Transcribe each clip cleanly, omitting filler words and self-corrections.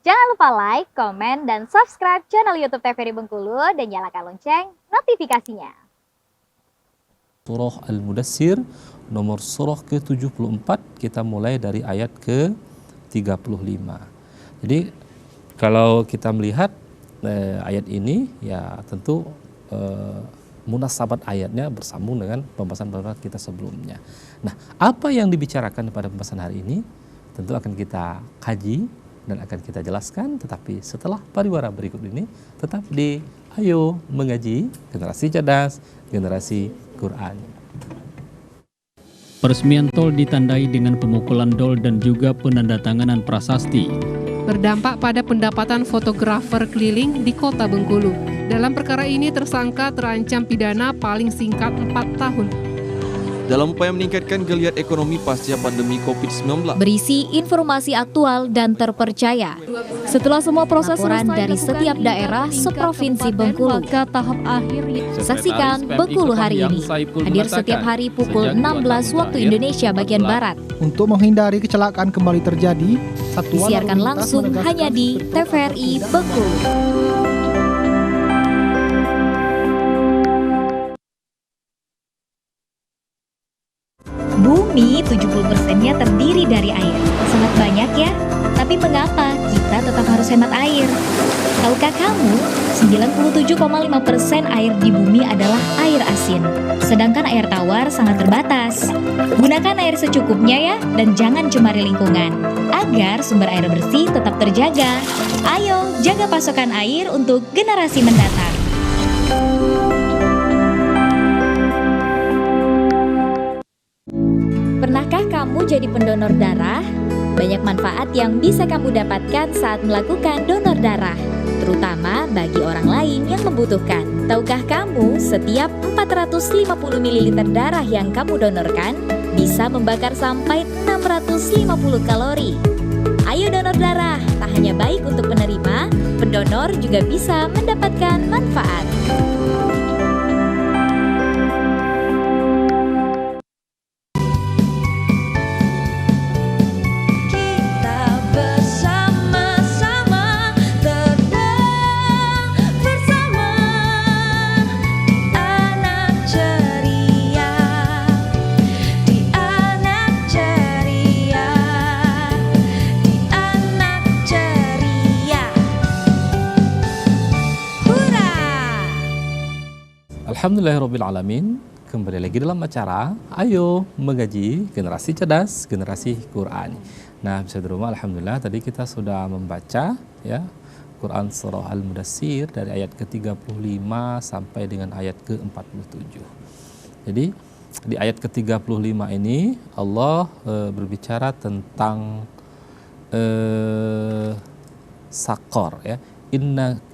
Jangan lupa like, komen, dan subscribe channel YouTube TVRI Bengkulu dan nyalakan lonceng notifikasinya. Surah Al-Mudassir nomor surah ke-74, kita mulai dari ayat ke-35. Jadi kalau kita melihat ayat ini, ya tentu munasabat ayatnya bersambung dengan pembahasan kita sebelumnya. Nah, apa yang dibicarakan pada pembahasan hari ini tentu akan kita kaji dan akan kita jelaskan, tetapi setelah pariwara berikut ini tetap di Ayo Mengaji, Generasi Cerdas, Generasi Quran. Peresmian tol ditandai dengan pemukulan dol dan juga penandatanganan prasasti. Berdampak pada pendapatan fotografer keliling di Kota Bengkulu. Dalam perkara ini tersangka terancam pidana paling singkat 4 tahun. Dalam upaya meningkatkan geliat ekonomi pasca pandemi COVID-19. Berisi informasi aktual dan terpercaya. Setelah semua proses laporan dari setiap daerah seprovinsi Bengkulu. Tahap akhir. Saksikan Bengkulu hari ini. Hadir setiap hari pukul 16 waktu Indonesia bagian Barat. Untuk menghindari kecelakaan kembali terjadi, disiarkan langsung hanya di TVRI Bengkulu. Bumi 70%-nya terdiri dari air. Sangat banyak ya, tapi mengapa kita tetap harus hemat air? Tahukah kamu, 97,5% air di bumi adalah air asin, sedangkan air tawar sangat terbatas. Gunakan air secukupnya ya, dan jangan cemari lingkungan, agar sumber air bersih tetap terjaga. Ayo, jaga pasokan air untuk generasi mendatang. Pernahkah kamu jadi pendonor darah? Banyak manfaat yang bisa kamu dapatkan saat melakukan donor darah, terutama bagi orang lain yang membutuhkan. Tahukah kamu, setiap 450 ml darah yang kamu donorkan bisa membakar sampai 650 kalori. Ayo donor darah, tak hanya baik untuk penerima, pendonor juga bisa mendapatkan manfaat. Alhamdulillahirrabbilalamin. Kembali lagi dalam acara Ayo Mengaji, Generasi Cerdas, Generasi Quran. Nah, bisa di rumah, alhamdulillah tadi kita sudah membaca ya Quran surah Al-Mudassir dari ayat ke-35 sampai dengan ayat ke-47. Jadi di ayat ke-35 ini Allah berbicara tentang sakor ya.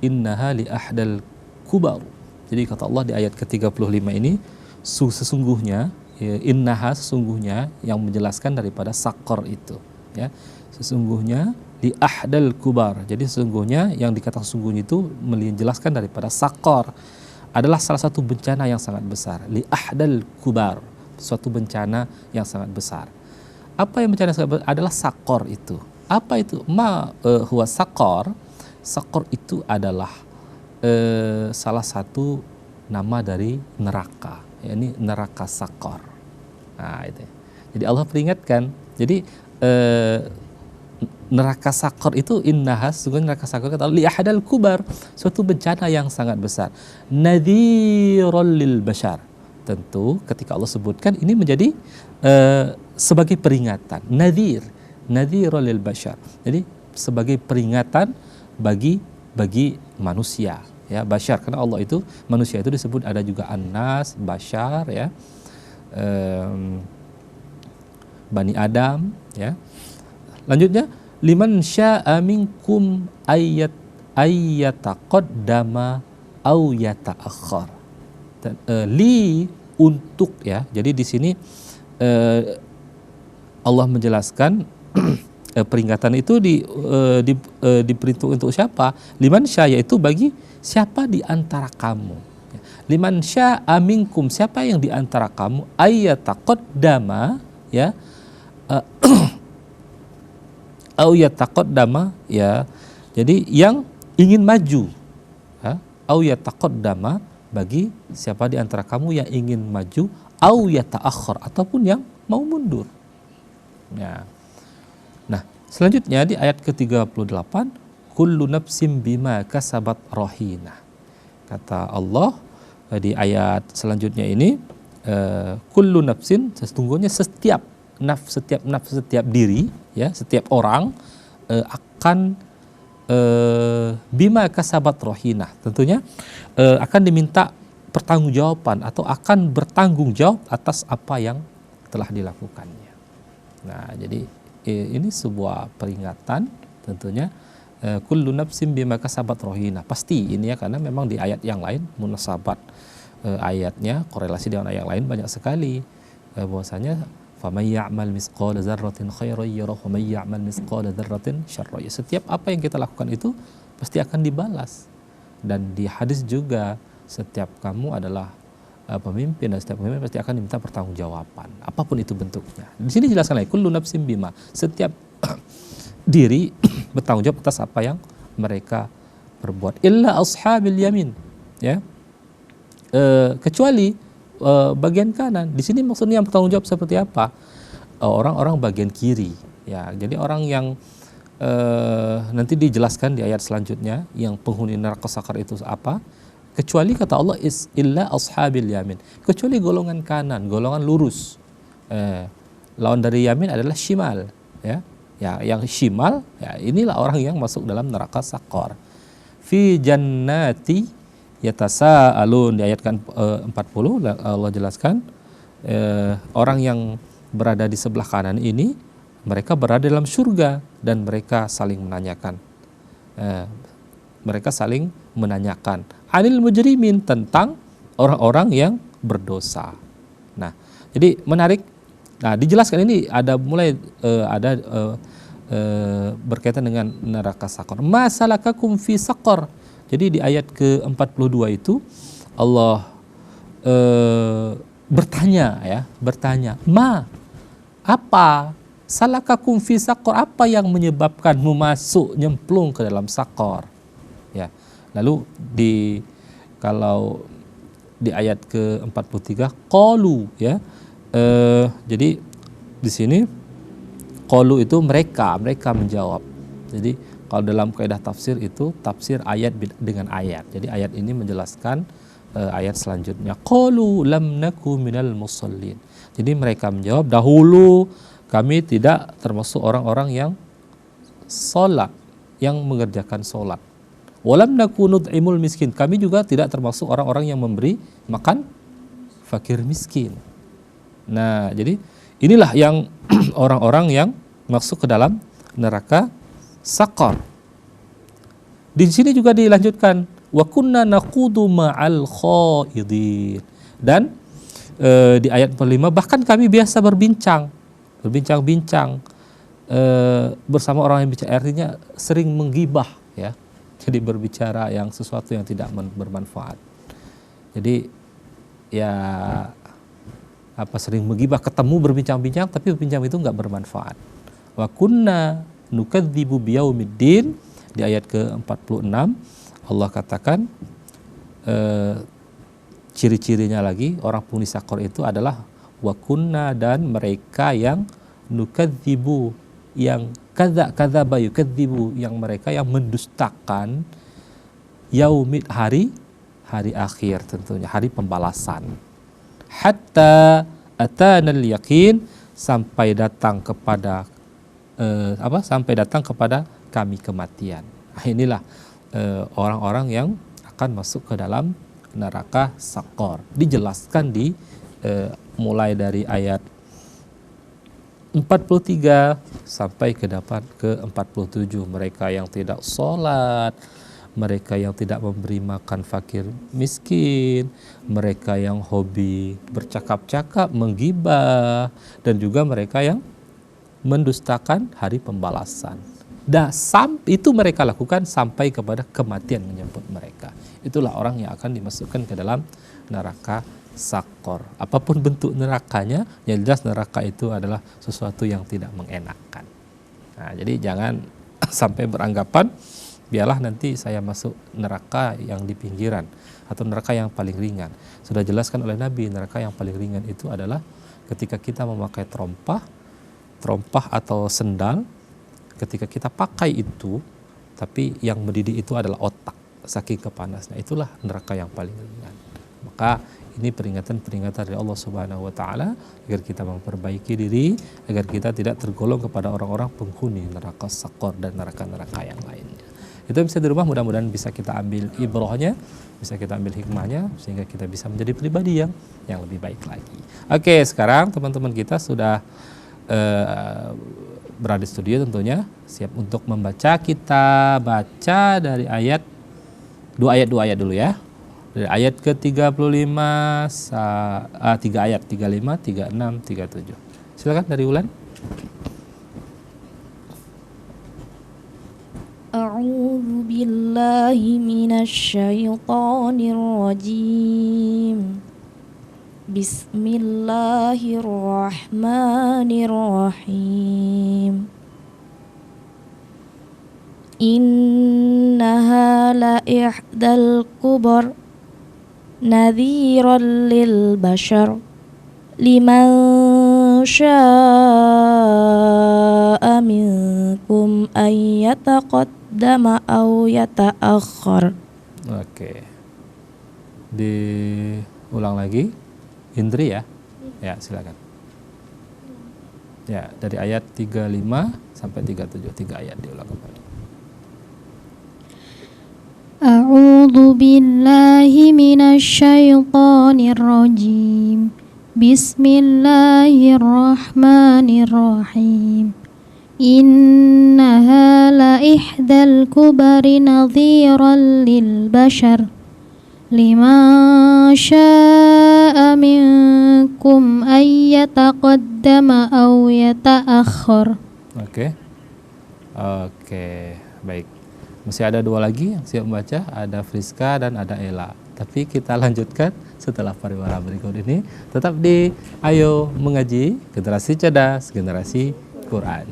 Innaha li ahdal kubar. Jadi kata Allah di ayat ke-35 ini, sesungguhnya innaha, sesungguhnya, yang menjelaskan daripada sakor itu ya. Sesungguhnya di ahdal kubar. Jadi sesungguhnya, yang dikatakan sesungguhnya itu menjelaskan daripada sakor adalah salah satu bencana yang sangat besar. Li ahdal kubar, suatu bencana yang sangat besar. Apa yang bencana sangat besar? Adalah sakor itu. Apa itu? Huwa sakor. Sakor itu adalah salah satu nama dari neraka, yakni neraka sakor. Nah, itu. Jadi Allah peringatkan. Jadi neraka sakor itu innaha, sesungguhnya neraka sakor kata li ahadal kubar, suatu bencana yang sangat besar. Nadhirul lil bashar. Tentu ketika Allah sebutkan ini menjadi sebagai peringatan. Nadhirul lil bashar. Jadi sebagai peringatan bagi manusia ya, bashar, karena Allah itu, manusia itu disebut ada juga annas, bashar ya, Bani Adam ya. Lanjutnya liman syaa minkum ayyataqaddama au yata'akhkhar. Li, untuk ya. Jadi di sini Allah menjelaskan peringatan itu diperintahkan untuk siapa? Liman syaa, yaitu bagi siapa di antara kamu. Liman syaa minkum, siapa yang di antara kamu ayyataqaddama ya, au yataqaddama ya, Jadi yang ingin maju, au yataqaddama, bagi siapa di antara kamu yang ingin maju, au yata'akhkhar, ataupun yang mau mundur. Ya. Nah, selanjutnya di ayat ke-38, kullu nafsim bima kasabat rahina. Kata Allah di ayat selanjutnya ini, kullu nafsin, sesungguhnya setiap nafs, setiap diri, ya, setiap orang akan bima kasabat rahina, tentunya akan diminta pertanggungjawaban atau akan bertanggung jawab atas apa yang telah dilakukannya. Nah, jadi ini sebuah peringatan tentunya, kullu nafsin bima kasabat rahina. Pasti ini ya, karena memang di ayat yang lain munasabat ayatnya, korelasi dengan ayat yang lain banyak sekali, bahwasanya faman ya'mal misqala dzarratin khairan yarah wa man ya'mal misqala dzarratin syarran. Setiap apa yang kita lakukan itu pasti akan dibalas. Dan di hadis juga, setiap kamu adalah pemimpin, dan setiap pemimpin pasti akan diminta pertanggungjawaban, apapun itu bentuknya. Di sini jelaskan lagi, kullu nafsin bima, setiap diri bertanggung jawab atas apa yang mereka perbuat, illa ashabil yamin, ya, kecuali bagian kanan. Di sini maksudnya yang bertanggung jawab seperti apa? Orang-orang bagian kiri, ya. Jadi orang yang nanti dijelaskan di ayat selanjutnya, yang penghuni neraka sakar itu apa? Kecuali kata Allah illa ashabil yamin, kecuali golongan kanan, golongan lurus. Lawan dari yamin adalah shimal, ya. Ya, yang shimal, ya, inilah orang yang masuk dalam neraka sakar. Fi jannati yatasaalun, di ayat 40 Allah jelaskan, orang yang berada di sebelah kanan ini mereka berada dalam surga dan mereka saling menanyakan, anil mujrimin, tentang orang-orang yang berdosa. Nah, jadi menarik. Nah, dijelaskan ini ada mulai berkaitan dengan neraka sakar. Masalakakum fi sakar. Jadi di ayat ke-42 itu Allah bertanya, apa salakakum fi sakar, apa yang menyebabkanmu nyemplung ke dalam sakar, ya. Lalu kalau di ayat ke-43 qalu, ya, jadi di sini qalu itu mereka menjawab. Jadi kalau dalam kaidah tafsir itu tafsir ayat dengan ayat. Jadi ayat ini menjelaskan ayat selanjutnya. Qalu lam naku minal musallin. Jadi mereka menjawab, dahulu kami tidak termasuk orang-orang yang salat, yang mengerjakan salat. Walam naku nud'imul miskin. Kami juga tidak termasuk orang-orang yang memberi makan fakir miskin. Nah, jadi inilah yang orang-orang yang masuk ke dalam neraka sakar. Di sini juga dilanjutkan, wa kunna naqudu ma'al khaidin. Dan di ayat 45, bahkan kami biasa berbincang-bincang bersama orang yang bicara, artinya sering menggibah, ya. Jadi berbicara yang sesuatu yang tidak bermanfaat. Jadi ya sering menggibah, ketemu berbincang-bincang tapi berbincang itu enggak bermanfaat. Wa kunna nukadzibu biyaumiddin, di ayat ke-46 Allah katakan ciri-cirinya lagi orang penghuni sakor itu adalah wa kunna, dan mereka yang nukadzibu, yang kadzaba yukadzibu, yang mereka yang mendustakan yaumid, hari akhir, tentunya hari pembalasan. Hatta atanal yaqin, sampai datang kepada kami kematian. Nah, inilah orang-orang yang akan masuk ke dalam neraka sakor. Dijelaskan di mulai dari ayat 43 sampai ke 47. Mereka yang tidak sholat, mereka yang tidak memberi makan fakir miskin, mereka yang hobi bercakap-cakap, menggibah, dan juga mereka yang mendustakan hari pembalasan. Itu mereka lakukan sampai kepada kematian menyambut mereka. Itulah orang yang akan dimasukkan ke dalam neraka sakor. Apapun bentuk nerakanya, yang jelas neraka itu adalah sesuatu yang tidak mengenakan. Nah, jadi jangan sampai beranggapan biarlah nanti saya masuk neraka yang di pinggiran atau neraka yang paling ringan. Sudah jelaskan oleh Nabi, neraka yang paling ringan itu adalah ketika kita memakai terompah atau sendal, ketika kita pakai itu, tapi yang mendidih itu adalah otak, saking kepanasnya. Itulah neraka yang paling ringan. Maka ini peringatan-peringatan dari Allah Subhanahu wa taala agar kita memperbaiki diri, agar kita tidak tergolong kepada orang-orang penghuni neraka Sakor dan neraka-neraka yang lainnya. Itu bisa di rumah, mudah-mudahan bisa kita ambil ibrahnya, bisa kita ambil hikmahnya, sehingga kita bisa menjadi pribadi yang lebih baik lagi. Oke, sekarang teman-teman kita sudah berada di studio tentunya, siap untuk membaca. Kita baca dari ayat, dua ayat dulu ya. Dari ayat ke-35, 3 ayat, 35, 36, 37. Silakan dari Ulan. A'udzu billahi minasyaitonir rajim. Bismillahirrahmanirrahim. Innaha la ihdal kubar nadhiran lil bashar liman syaa minkum ay yataqaddama aw yata'akhkhar. Oke. Diulang lagi. Indri ya? Ya, silakan. Ya, dari ayat 35 sampai 37, 3 ayat diulang kembali. A'udzu billahi minasyaitonir rajim. Bismillahirrahmanirrahim. Innaha la ihdal kubari nadhiran lil bashar liman syaa minkum ay yataqaddama aw yata'akhkhar. Oke, baik. Masih ada 2 lagi yang siap membaca, ada Friska dan ada Ella. Tapi kita lanjutkan setelah pariwara berikut ini. Tetap di Ayo Mengaji, generasi cerdas, generasi Quran.